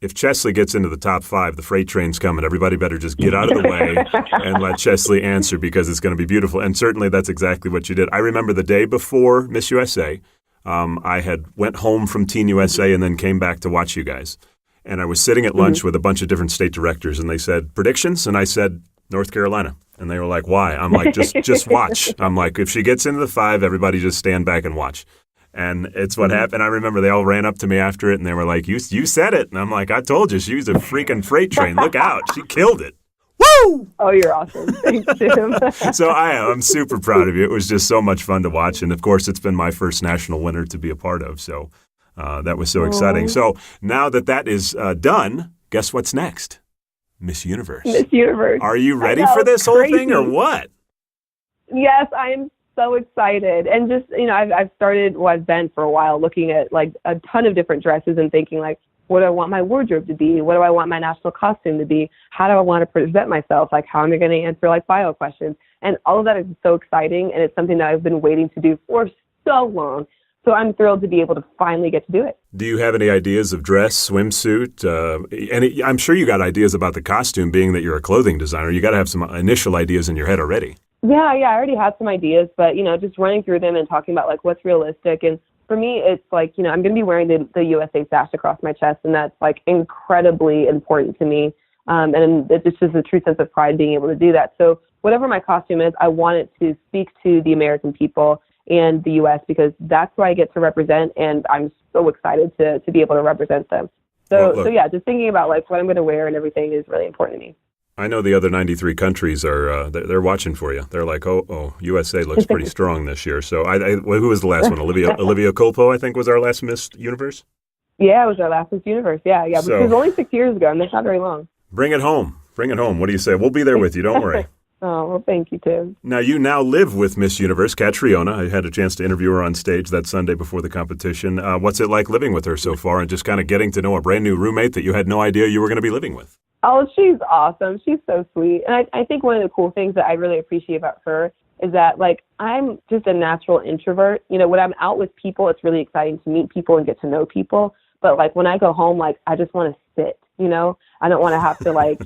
[SPEAKER 1] if Cheslie gets into the top 5, the freight train's coming. Everybody better just get out of the way and let Cheslie answer because it's going to be beautiful. And certainly that's exactly what you did. I remember the day before Miss USA, I had went home from Teen USA and then came back to watch you guys. And I was sitting at lunch with a bunch of different state directors, and they said, predictions? And I said, North Carolina. And they were like, why? I'm like, just watch. I'm like, if she gets into the 5, everybody just stand back and watch. And it's what happened. I remember they all ran up to me after it, and they were like, you said it. And I'm like, I told you, she was a freaking freight train. Look out. She killed it. Woo!
[SPEAKER 2] Oh, you're awesome. Thanks, Tim.
[SPEAKER 1] So I'm super proud of you. It was just so much fun to watch. And, of course, it's been my first national winner to be a part of. So that was so exciting. So now that is done, guess what's next? Miss Universe.
[SPEAKER 2] Miss Universe.
[SPEAKER 1] Are you ready for this whole thing or what?
[SPEAKER 2] Yes, I am so excited. And just, I've started, I've been for a while looking at like a ton of different dresses and thinking like, what do I want my wardrobe to be? What do I want my national costume to be? How do I want to present myself? Like, how am I going to answer like bio questions? And all of that is so exciting. And it's something that I've been waiting to do for so long. So I'm thrilled to be able to finally get to do it.
[SPEAKER 1] Do you have any ideas of dress, swimsuit? I'm sure you got ideas about the costume, being that you're a clothing designer. You got to have some initial ideas in your head already.
[SPEAKER 2] Yeah, I already have some ideas, but, just running through them and talking about like what's realistic. And for me, it's like, I'm going to be wearing the USA sash across my chest, and that's like incredibly important to me. And it's just a true sense of pride being able to do that. So whatever my costume is, I want it to speak to the American people and the U.S. because that's who I get to represent, and I'm so excited to be able to represent them. So yeah, just thinking about like what I'm going to wear and everything is really important to me.
[SPEAKER 1] I know the other 93 countries are they're watching for you. They're like, oh, USA looks pretty strong this year. So who was the last one? Olivia Culpo, I think, was our last Miss Universe.
[SPEAKER 2] Yeah, it was our last Miss Universe. Yeah, but it was only 6 years ago, and that's not very long.
[SPEAKER 1] Bring it home. What do you say? We'll be there with you. Don't worry.
[SPEAKER 2] Oh, well, thank you, Tim.
[SPEAKER 1] Now, you live with Miss Universe, Catriona. I had a chance to interview her on stage that Sunday before the competition. What's it like living with her so far and just kind of getting to know a brand new roommate that you had no idea you were going to be living with?
[SPEAKER 2] Oh, she's awesome. She's so sweet. And I think one of the cool things that I really appreciate about her is that, like, I'm just a natural introvert. When I'm out with people, it's really exciting to meet people and get to know people. But, like, when I go home, like, I just want to sit, I don't want to have to, like,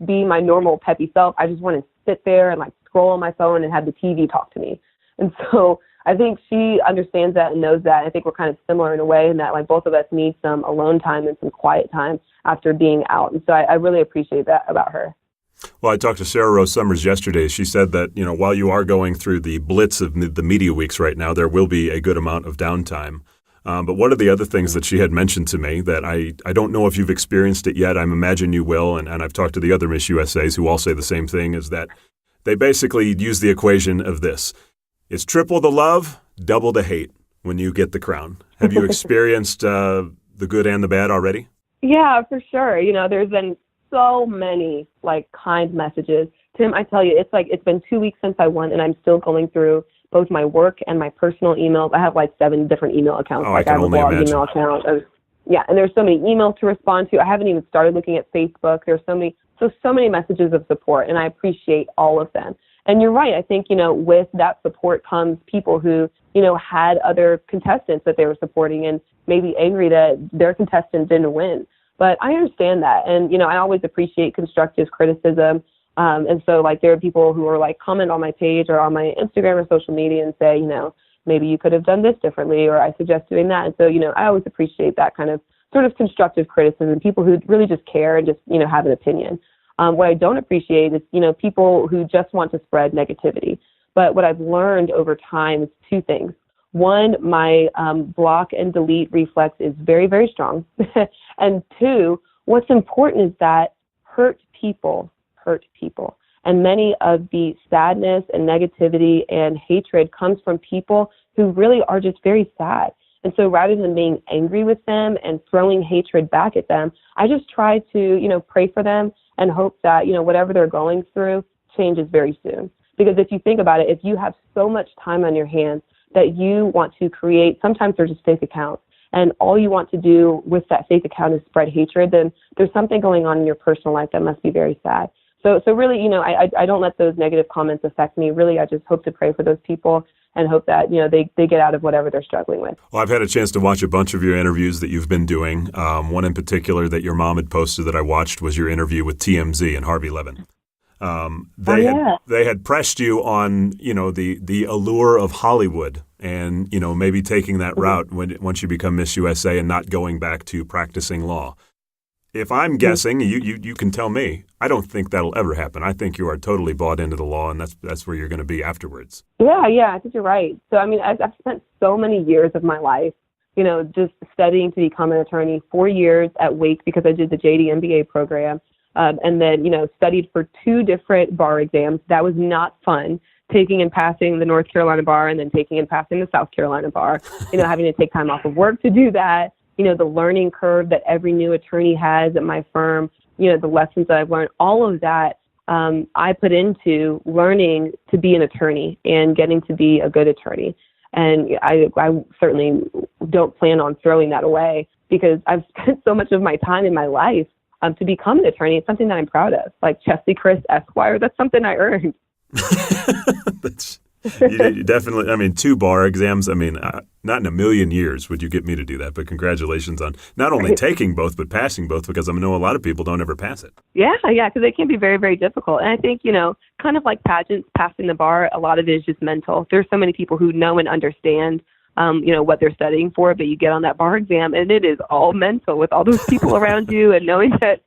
[SPEAKER 2] be my normal peppy self. I just want to sit there and, like, scroll on my phone and have the TV talk to me. And so I think she understands that and knows that. I think we're kind of similar in a way in that, like, both of us need some alone time and some quiet time after being out. And so I really appreciate that about her.
[SPEAKER 1] Well, I talked to Sarah Rose Summers yesterday. She said that, while you are going through the blitz of the media weeks right now, there will be a good amount of downtime. But one of the other things that she had mentioned to me that I don't know if you've experienced it yet, I imagine you will, and I've talked to the other Miss USAs who all say the same thing, is that they basically use the equation of this. It's triple the love, double the hate when you get the crown. Have you experienced the good and the bad already?
[SPEAKER 2] Yeah, for sure. There's been so many like kind messages. Tim, I tell you, it's been 2 weeks since I won, and I'm still going through both my work and my personal emails. I have like 7 different email accounts.
[SPEAKER 1] I have a blog
[SPEAKER 2] email account. And there's so many emails to respond to. I haven't even started looking at Facebook. There's so many messages of support, and I appreciate all of them. And you're right. I think, with that support comes people who, had other contestants that they were supporting and maybe angry that their contestant didn't win. But I understand that. And, I always appreciate constructive criticism. And so, like, there are people who are, like, comment on my page or on my Instagram or social media and say, maybe you could have done this differently, or I suggest doing that. And so, I always appreciate that kind of sort of constructive criticism, people who really just care and just, have an opinion. What I don't appreciate is, people who just want to spread negativity. But what I've learned over time is 2 things. One, my block and delete reflex is very, very strong. And 2, what's important is that hurt people. And many of the sadness and negativity and hatred comes from people who really are just very sad. And so rather than being angry with them and throwing hatred back at them, I just try to, pray for them and hope that, whatever they're going through changes very soon. Because if you think about it, if you have so much time on your hands that you want to create, sometimes they're just fake accounts, and all you want to do with that fake account is spread hatred, then there's something going on in your personal life that must be very sad. So really, I don't let those negative comments affect me. Really, I just hope to pray for those people and hope that, they get out of whatever they're struggling with. Well,
[SPEAKER 1] I've had a chance to watch a bunch of your interviews that you've been doing. One in particular that your mom had posted that I watched was your interview with TMZ and Harvey Levin. They had pressed you on, the allure of Hollywood and, maybe taking that route once you become Miss USA and not going back to practicing law. if I'm guessing, you can tell me, I don't think that'll ever happen. I think you are totally bought into the law, and that's where you're going to be afterwards.
[SPEAKER 2] Yeah, I think you're right. So, I mean, I've spent so many years of my life, just studying to become an attorney, 4 years at Wake because I did the JD MBA program, and then, studied for 2 different bar exams. That was not fun, taking and passing the North Carolina bar and then taking and passing the South Carolina bar, having to take time off of work to do that, the learning curve that every new attorney has at my firm, the lessons that I've learned, all of that I put into learning to be an attorney and getting to be a good attorney. And I certainly don't plan on throwing that away because I've spent so much of my time in my life to become an attorney. It's something that I'm proud of. Like Cheslie, Kryst, Esquire, that's something I earned.
[SPEAKER 1] You definitely, 2 bar exams. Not in a million years would you get me to do that, but congratulations on not only taking both, but passing both, because I know a lot of people don't ever pass it. Yeah,
[SPEAKER 2] because it can be very, very difficult. And I think, kind of like pageants, passing the bar, a lot of it is just mental. There's so many people who know and understand, what they're studying for, but you get on that bar exam and it is all mental with all those people around you and knowing that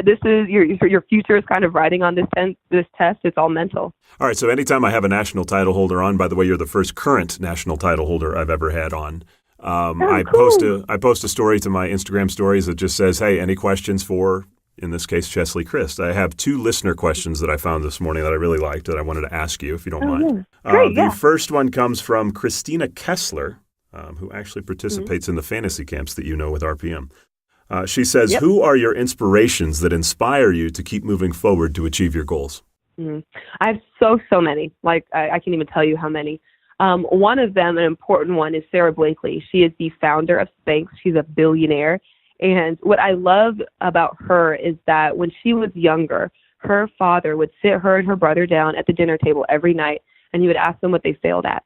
[SPEAKER 2] this is your future is kind of riding on this test, it's all mental.
[SPEAKER 1] All right, so anytime I have a national title holder on, by the way, you're the first current national title holder I've ever had on. I post a story to my Instagram stories that just says, hey, any questions for, in this case, Cheslie Kryst? I have 2 listener questions that I found this morning that I really liked that I wanted to ask you, if you don't mind.
[SPEAKER 2] Yeah. Great,
[SPEAKER 1] the first one comes from Christina Kessler, who actually participates in the fantasy camps that with RPM. She says, Who are your inspirations that inspire you to keep moving forward to achieve your goals?
[SPEAKER 2] I have so many. Like, I can't even tell you how many. One of them, an important one, is Sarah Blakely. She is the founder of Spanx. She's a billionaire. And what I love about her is that when she was younger, her father would sit her and her brother down at the dinner table every night, and he would ask them what they failed at.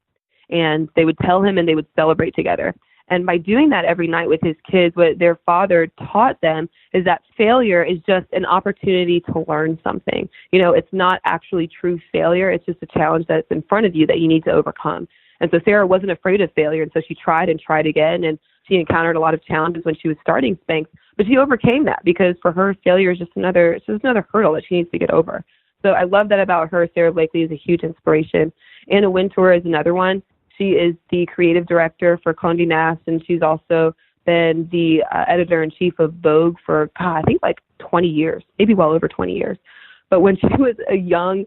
[SPEAKER 2] And they would tell him, and they would celebrate together. And by doing that every night with his kids, what their father taught them is that failure is just an opportunity to learn something. It's not actually true failure. It's just a challenge that's in front of you that you need to overcome. And so Sarah wasn't afraid of failure. And so she tried and tried again. And she encountered a lot of challenges when she was starting Spanx, but she overcame that because for her, failure is just another hurdle that she needs to get over. So I love that about her. Sarah Blakely is a huge inspiration. Anna Wintour is another one. She is the creative director for Condé Nast, and she's also been the editor-in-chief of Vogue for, I think 20 years, maybe well over 20 years. But when she was a young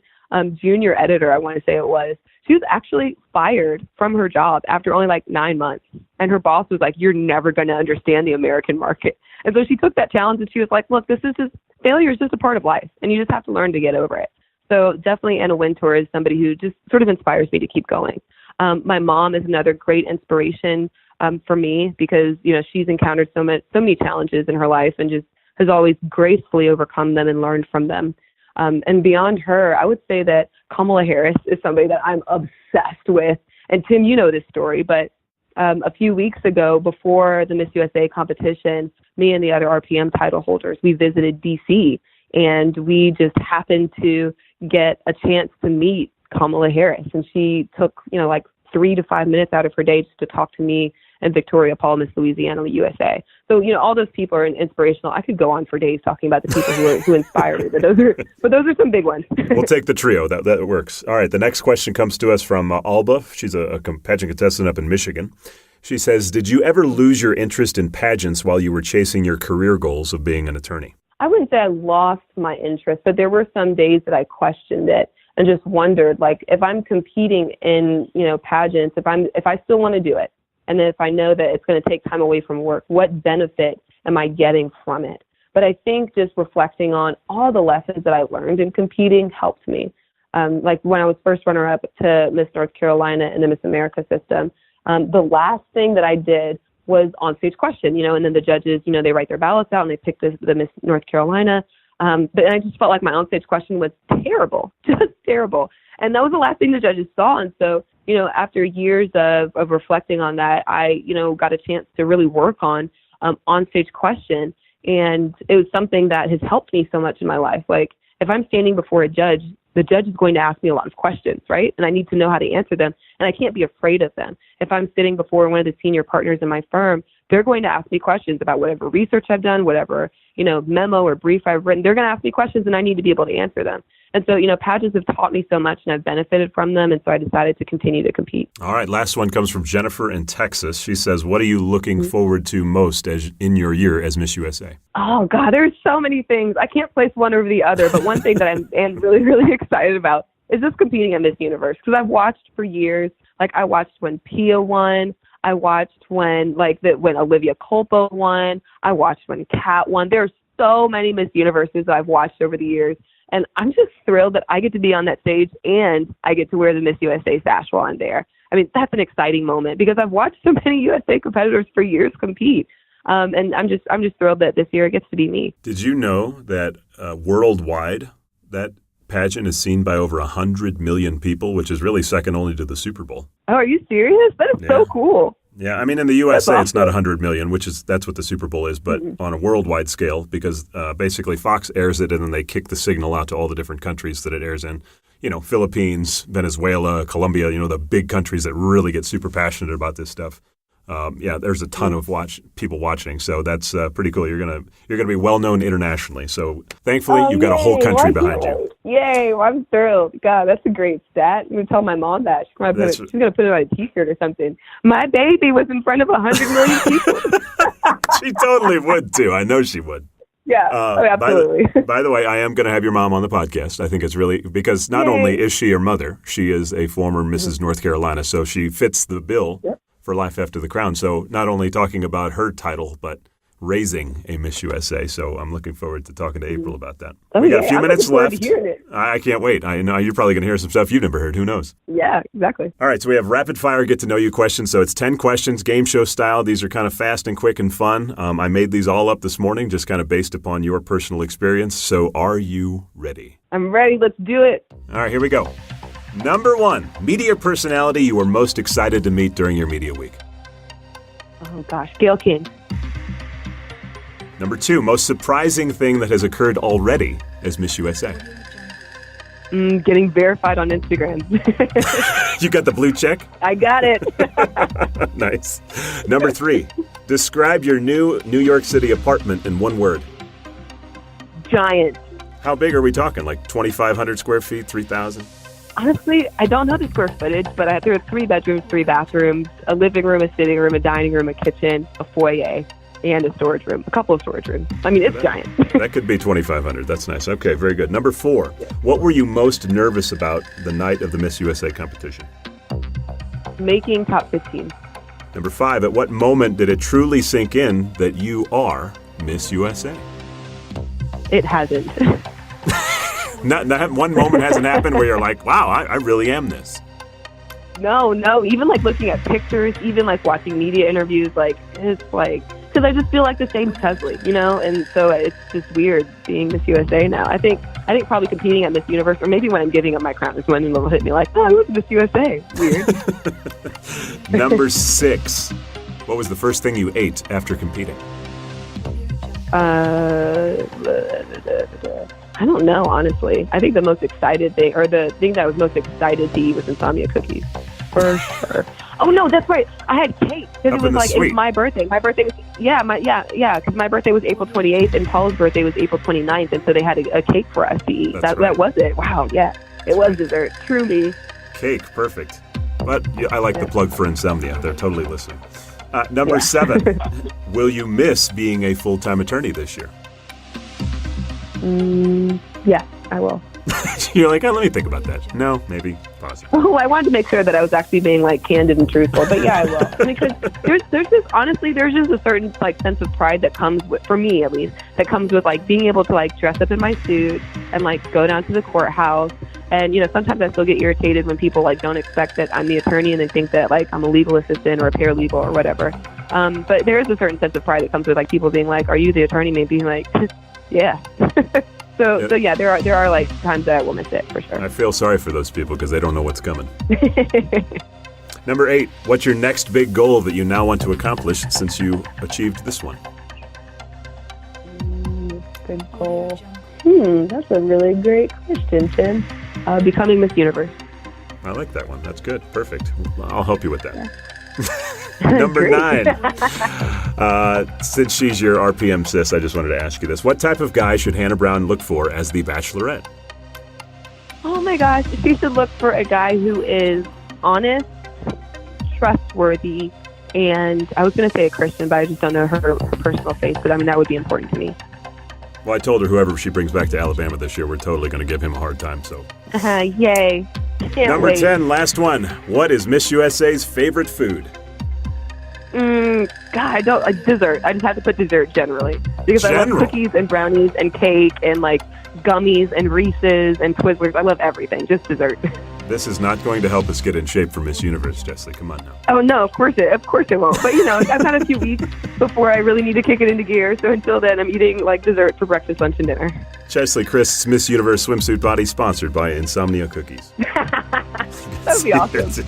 [SPEAKER 2] junior editor, I want to say it was, she was actually fired from her job after only 9 months. And her boss was like, you're never going to understand the American market. And so she took that challenge and she was like, look, failure is just a part of life, and you just have to learn to get over it. So definitely Anna Wintour is somebody who just sort of inspires me to keep going. My mom is another great inspiration for me because, she's encountered so many challenges in her life and just has always gracefully overcome them and learned from them. And beyond her, I would say that Kamala Harris is somebody that I'm obsessed with. And Tim, you know this story, but a few weeks ago before the Miss USA competition, me and the other RPM title holders, we visited DC, and we just happened to get a chance to meet Kamala Harris, and she took 3 to 5 minutes out of her day just to talk to me and Victoria Paul, Miss Louisiana USA. So all those people are inspirational. I could go on for days talking about the people who inspire me, but those are some big ones.
[SPEAKER 1] We'll take the trio. That works. All right. The next question comes to us from Alba. She's a pageant contestant up in Michigan. She says, "Did you ever lose your interest in pageants while you were chasing your career goals of being an attorney?"
[SPEAKER 2] I wouldn't say I lost my interest, but there were some days that I questioned it and just wondered, if I'm competing in, pageants, if I still want to do it, and then if I know that it's going to take time away from work, what benefit am I getting from it? But I think just reflecting on all the lessons that I learned in competing helped me. When I was first runner-up to Miss North Carolina in the Miss America system, the last thing that I did was on-stage question, and then the judges, they write their ballots out and they pick the Miss North Carolina. But I just felt like my onstage question was terrible, just terrible. And that was the last thing the judges saw. And so, after years of reflecting on that, I, got a chance to really work on onstage question. And it was something that has helped me so much in my life. If I'm standing before a judge, the judge is going to ask me a lot of questions, right? And I need to know how to answer them. And I can't be afraid of them. If I'm sitting before one of the senior partners in my firm, they're going to ask me questions about whatever research I've done, whatever, memo or brief I've written. They're going to ask me questions, and I need to be able to answer them. And so, pageants have taught me so much, and I've benefited from them. And so I decided to continue to compete.
[SPEAKER 1] All right. Last one comes from Jennifer in Texas. She says, what are you looking forward to most in your year as Miss USA?
[SPEAKER 2] Oh, God, there's so many things. I can't place one over the other. But one thing that I'm really, really excited about is just competing at Miss Universe. Because I've watched for years. Like, I watched when Pia won. I watched when Olivia Culpo won. I watched when Kat won. There's so many Miss Universes that I've watched over the years. And I'm just thrilled that I get to be on that stage and I get to wear the Miss USA sash while I'm there. I mean, that's an exciting moment because I've watched so many USA competitors for years compete. And I'm just thrilled that this year it gets to be me.
[SPEAKER 1] Did you know that worldwide that pageant is seen by over 100 million people, which is really second only to the Super Bowl?
[SPEAKER 2] Oh, are you serious? That is so cool.
[SPEAKER 1] Yeah, I mean, in the USA,
[SPEAKER 2] awesome.
[SPEAKER 1] It's not 100 million, that's what the Super Bowl is, but on a worldwide scale, because basically Fox airs it and then they kick the signal out to all the different countries that it airs in. Philippines, Venezuela, Colombia, the big countries that really get super passionate about this stuff. There's a ton of people watching, so that's pretty cool. You're gonna be well known internationally. So thankfully, you've got a whole country behind you.
[SPEAKER 2] Yay! Well, I'm thrilled. God, that's a great stat. I'm gonna tell my mom that she's gonna put it on a T-shirt or something. My baby was in front of 100 million people.
[SPEAKER 1] She totally would too. I know she would.
[SPEAKER 2] Yeah, absolutely.
[SPEAKER 1] By the way, I am going to have your mom on the podcast. I think it's really because not only is she your mother, she is a former Mrs. North Carolina, so she fits the bill. Yep. For Life After the Crown. So not only talking about her title, but raising a Miss USA. So I'm looking forward to talking to April about that. We got a few minutes left. I can't wait. I know you're probably going to hear some stuff you've never heard. Who knows?
[SPEAKER 2] Yeah, exactly.
[SPEAKER 1] All right. So we have rapid fire get to know you questions. So it's 10 questions, game show style. These are kind of fast and quick and fun. I made these all up this morning, just kind of based upon your personal experience. So are you ready?
[SPEAKER 2] I'm ready. Let's do it.
[SPEAKER 1] All right, here we go. Number 1, media personality you were most excited to meet during your media week.
[SPEAKER 2] Oh, gosh. Gayle King.
[SPEAKER 1] Number 2, most surprising thing that has occurred already as Miss USA.
[SPEAKER 2] Getting verified on Instagram.
[SPEAKER 1] You got the blue check?
[SPEAKER 2] I got it.
[SPEAKER 1] Nice. Number 3, describe your new New York City apartment in one word.
[SPEAKER 2] Giant.
[SPEAKER 1] How big are we talking? Like 2,500 square feet, 3,000?
[SPEAKER 2] Honestly, I don't know the square footage, but there are 3 bedrooms, 3 bathrooms, a living room, a sitting room, a dining room, a kitchen, a foyer, and a storage room, a couple of storage rooms. I mean, it's giant.
[SPEAKER 1] That could be 2,500. That's nice. Okay, very good. Number 4, what were you most nervous about the night of the Miss USA competition?
[SPEAKER 2] Making top 15.
[SPEAKER 1] Number 5, at what moment did it truly sink in that you are Miss USA?
[SPEAKER 2] It hasn't.
[SPEAKER 1] Not one moment hasn't happened where you're like, wow, I really am this.
[SPEAKER 2] No. Even like looking at pictures, even like watching media interviews, like it's like, because I just feel like the same Cheslie, and so it's just weird being Miss USA now. I think probably competing at Miss Universe, or maybe when I'm giving up my crown is when it'll hit me like, oh, I was Miss USA. Weird.
[SPEAKER 1] Number 6, what was the first thing you ate after competing?
[SPEAKER 2] I don't know, honestly. I think the most excited thing, or the thing that I was most excited to eat was insomnia cookies. For sure. Oh, no, that's right. I had cake because it was my birthday. My birthday was, because my birthday was April 28th and Paul's birthday was April 29th. And so they had a cake for us to eat. That was it. Wow, yeah. It was dessert. Truly.
[SPEAKER 1] Cake, perfect. But I like the plug for insomnia. They're totally listening. Number 7, will you miss being a full-time attorney this year?
[SPEAKER 2] Yeah, I will.
[SPEAKER 1] You're like, let me think about that. No, maybe. Pause it.
[SPEAKER 2] Oh, I wanted to make sure that I was actually being candid and truthful, but yeah, I will. Because there's just a certain sense of pride that comes with, for me at least, that comes with being able to dress up in my suit and go down to the courthouse. And sometimes I still get irritated when people don't expect that I'm the attorney and they think that I'm a legal assistant or a paralegal or whatever. But there is a certain sense of pride that comes with people being are you the attorney? Maybe yeah. So yeah, there are times that I will miss it for sure.
[SPEAKER 1] I feel sorry for those people because they don't know what's coming. Number 8, what's your next big goal that you now want to accomplish since you achieved this one?
[SPEAKER 2] Big goal. That's a really great question, Tim. becoming Miss Universe.
[SPEAKER 1] I like that one. That's good. Perfect. I'll help you with that. Number 9. Since she's your RPM sis, I just wanted to ask you this. What type of guy should Hannah Brown look for as the Bachelorette?
[SPEAKER 2] Oh my gosh, she should look for a guy who is honest, trustworthy, and I was going to say a Christian, but I just don't know her personal faith, but I mean, that would be important to me.
[SPEAKER 1] Well, I told her whoever she brings back to Alabama this year, we're totally going to give him a hard time, so.
[SPEAKER 2] Yay. Can't
[SPEAKER 1] Number
[SPEAKER 2] wait.
[SPEAKER 1] 10, last one. What is Miss USA's favorite food?
[SPEAKER 2] God, dessert. I just have to put dessert generally. Because I love cookies and brownies and cake and like gummies and Reese's and Twizzlers. I love everything, just dessert.
[SPEAKER 1] This is not going to help us get in shape for Miss Universe, Cheslie. Come on now.
[SPEAKER 2] Oh, no, of course it won't. But, I've got a few weeks before I really need to kick it into gear. So until then, I'm eating like dessert for breakfast, lunch, and dinner.
[SPEAKER 1] Cheslie Kryst's Miss Universe swimsuit body, sponsored by Insomnia Cookies.
[SPEAKER 2] That would be awesome.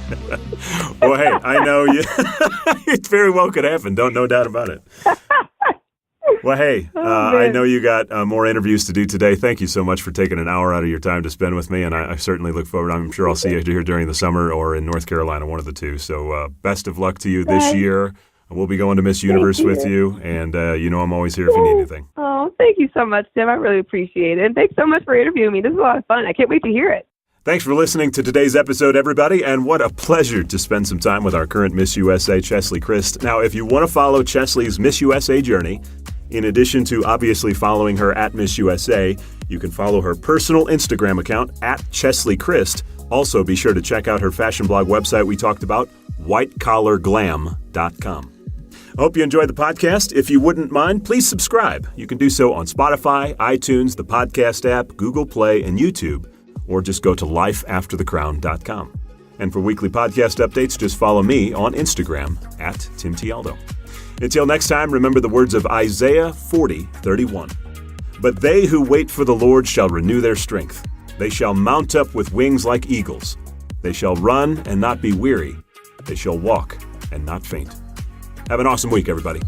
[SPEAKER 1] Well, hey, I know you. It very well could happen. No doubt about it. Well, hey, I know you got more interviews to do today. Thank you so much for taking an hour out of your time to spend with me, and I certainly look forward. I'm sure I'll see you here during the summer or in North Carolina, one of the two. So best of luck to you this year. We'll be going to Miss Universe with you, and I'm always here if you need anything.
[SPEAKER 2] Oh, thank you so much, Tim. I really appreciate it. And thanks so much for interviewing me. This is a lot of fun. I can't wait to hear it.
[SPEAKER 1] Thanks for listening to today's episode, everybody, and what a pleasure to spend some time with our current Miss USA, Cheslie Kryst. Now, if you want to follow Cheslie's Miss USA journey, in addition to obviously following her at Miss USA, you can follow her personal Instagram account at Cheslie Kryst. Also, be sure to check out her fashion blog website we talked about, whitecollarglam.com. I hope you enjoyed the podcast. If you wouldn't mind, please subscribe. You can do so on Spotify, iTunes, the podcast app, Google Play, and YouTube, or just go to lifeafterthecrown.com. And for weekly podcast updates, just follow me on Instagram at Tim Tialdo. Until next time, remember the words of Isaiah 40:31. But they who wait for the Lord shall renew their strength. They shall mount up with wings like eagles. They shall run and not be weary. They shall walk and not faint. Have an awesome week, everybody.